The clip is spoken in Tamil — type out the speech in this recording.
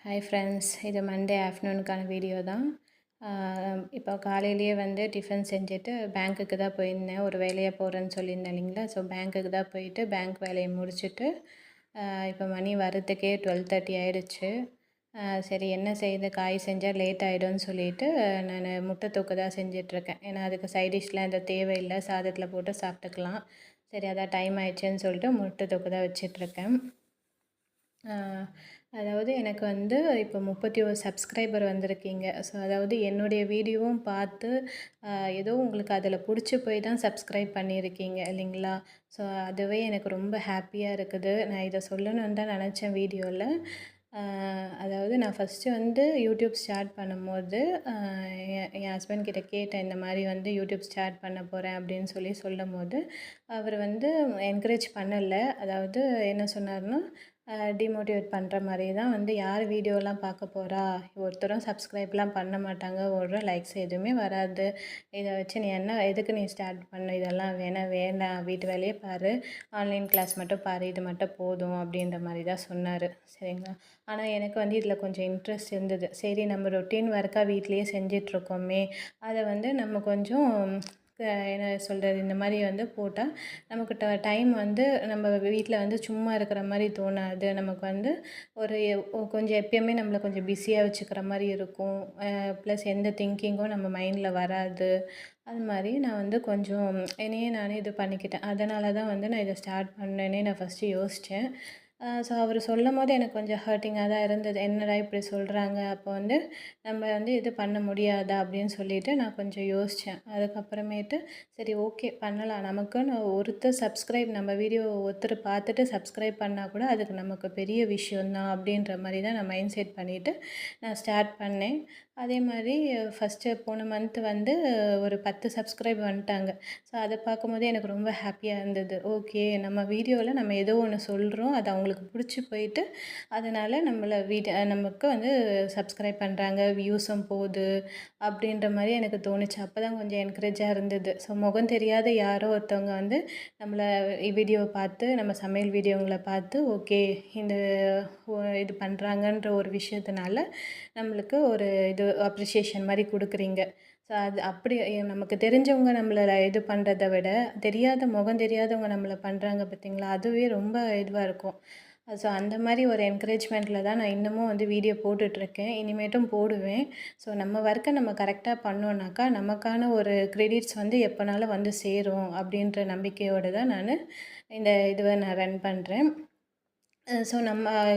ஹாய் ஃப்ரெண்ட்ஸ், இது மண்டே ஆஃப்டர்நூனுக்கான வீடியோ தான். இப்போ காலையிலேயே வந்து டிஃபன் செஞ்சுட்டு பேங்க்குக்கு தான் போயிருந்தேன். ஒரு வேலையாக போகிறேன்னு சொல்லியிருந்தேன் இல்லைங்களா. ஸோ பேங்க்குக்கு தான் போயிட்டு பேங்க் வேலையை முடிச்சுட்டு இப்போ மணி வரத்துக்கே 12:30 ஆகிடுச்சு. சரி என்ன செய்யுது, காய் செஞ்சால் லேட் ஆகிடும்னு சொல்லிவிட்டு நான் முட்டை தொக்கு தான் செஞ்சிட்ருக்கேன். ஏன்னா அதுக்கு சைடிஷ்லாம் எந்த தேவையில்லை, சாதத்தில் போட்டு சாப்பிட்டுக்கலாம். சரி அதான் டைம் ஆயிடுச்சுன்னு சொல்லிட்டு முட்டை தொக்கு தான் வச்சிட்ருக்கேன். அதாவது எனக்கு வந்து இப்போ 31 சப்ஸ்கிரைபர் வந்திருக்கீங்க. ஸோ அதாவது என்னுடைய வீடியோவும் பார்த்து ஏதோ உங்களுக்கு அதில் பிடிச்சி போய் தான் சப்ஸ்கிரைப் பண்ணியிருக்கீங்க இல்லைங்களா. ஸோ அதுவே எனக்கு ரொம்ப ஹாப்பியாக இருக்குது. நான் இதை சொல்லணுன்னு தான் நினச்சேன் வீடியோவில். அதாவது நான் ஃபஸ்ட்டு வந்து யூடியூப் ஸ்டார்ட் பண்ணும்போது என் ஹஸ்பண்ட் கிட்ட கேட்டேன், இந்த மாதிரி வந்து யூடியூப் ஸ்டார்ட் பண்ண போகிறேன் அப்படின்னு சொல்லும்போது அவர் வந்து என்கரேஜ் பண்ணலை. அதாவது என்ன சொன்னார்னா, டிமோட்டிவேட் பண்ணுற மாதிரி தான் வந்து யார் வீடியோலாம் பார்க்க போகிறா, ஒருத்தரும் சப்ஸ்கிரைப்லாம் பண்ண மாட்டாங்க, ஒரு லைக்ஸ் எதுவுமே வராது, இதை வச்சு நீ என்ன எதுக்கு நீ ஸ்டார்ட் பண்ண, இதெல்லாம் வேண்டாம், வீட்டு வேலையே பாரு, ஆன்லைன் கிளாஸ் மட்டும் பாரு, இது மட்டும் போதும் அப்படின்ற மாதிரி தான் சொன்னார். சரிங்களா. ஆனால் எனக்கு வந்து இதில் கொஞ்சம் இன்ட்ரெஸ்ட் இருந்தது. சரி நம்ம ரொட்டீன் ஒர்க்காக வீட்லேயே செஞ்சிட்ருக்கோமே, அதை வந்து நம்ம கொஞ்சம் என்ன சொல்கிறது, இந்த மாதிரி வந்து போட்டால் நமக்கு டைம் வந்து நம்ம வீட்டில் வந்து சும்மா இருக்கிற மாதிரி தோணாது. நமக்கு வந்து ஒரு கொஞ்சம் எப்பயுமே நம்மளை கொஞ்சம் பிஸியாக வச்சுக்கிற மாதிரி இருக்கும். ப்ளஸ் எந்த திங்கிங்கும் நம்ம மைண்டில் வராது. அது மாதிரி நான் வந்து கொஞ்சம் என்னையே நானே இது பண்ணிக்கிட்டேன். அதனால தான் வந்து நான் இதை ஸ்டார்ட் பண்ணேன்னே நான் ஃபஸ்ட்டு யோசித்தேன். ஸோ அவர் சொல்லும்போது எனக்கு கொஞ்சம் ஹர்ட்டிங்காக தான் இருந்தது. என்னடா இப்படி சொல்கிறாங்க, அப்போ வந்து நம்ம வந்து இது பண்ண முடியாதா அப்படின்னு சொல்லிட்டு நான் கொஞ்சம் யோசித்தேன். அதுக்கப்புறமேட்டு சரி ஓகே பண்ணலாம். நமக்குன்னு ஒருத்தர் சப்ஸ்கிரைப், நம்ம வீடியோ ஒருத்தர் பார்த்துட்டு சப்ஸ்கிரைப் பண்ணால் கூட அதுக்கு நமக்கு பெரிய விஷயந்தான் அப்படின்ற மாதிரி தான் நான் மைண்ட் செட் பண்ணிவிட்டு நான் ஸ்டார்ட் பண்ணேன். அதே மாதிரி ஃபஸ்ட்டு போன மந்த் வந்து ஒரு 10 சப்ஸ்கிரைப் வந்துட்டாங்க. ஸோ அதை பார்க்கும்போதே எனக்கு ரொம்ப ஹாப்பியாக இருந்தது. ஓகே, நம்ம வீடியோவில் நம்ம ஏதோ ஒன்று சொல்கிறோம், அது அவங்களுக்கு பிடிச்சி போயிட்டு அதனால் நமக்கு வந்து சப்ஸ்கிரைப் பண்ணுறாங்க, வியூஸும் போகுது அப்படின்ற மாதிரி எனக்கு தோணுச்சு. அப்போ தான் கொஞ்சம் என்கரேஜாக இருந்தது. ஸோ முகம் தெரியாத யாரோ ஒருத்தவங்க வந்து நம்மளை வீடியோவை பார்த்து, நம்ம சமையல் வீடியோங்களை பார்த்து ஓகே இந்த இது பண்ணுறாங்கன்ற ஒரு விஷயத்தினால நம்மளுக்கு ஒரு இது அப்ரிஷியேஷன் மாதிரி கொடுக்குறீங்க. ஸோ அது அப்படி நமக்கு தெரிஞ்சவங்க நம்மளை இது பண்ணுறத விட முகம் தெரியாதவங்க நம்மளை பண்ணுறாங்க பார்த்தீங்களா, அதுவே ரொம்ப இதுவாக இருக்கும். ஸோ அந்த மாதிரி ஒரு என்கரேஜ்மெண்ட்டில் தான் நான் இன்னமும் வந்து வீடியோ போட்டுட்ருக்கேன், இனிமேட்டும் போடுவேன். ஸோ நம்ம ஒர்க்கை நம்ம கரெக்டாக பண்ணோன்னாக்கா நமக்கான ஒரு கிரெடிட்ஸ் வந்து எப்போனாலும் வந்து சேரும் அப்படின்ற நம்பிக்கையோடு தான் நான் இந்த இதுவை நான் ரன் பண்ணுறேன். ஸோ நம்ம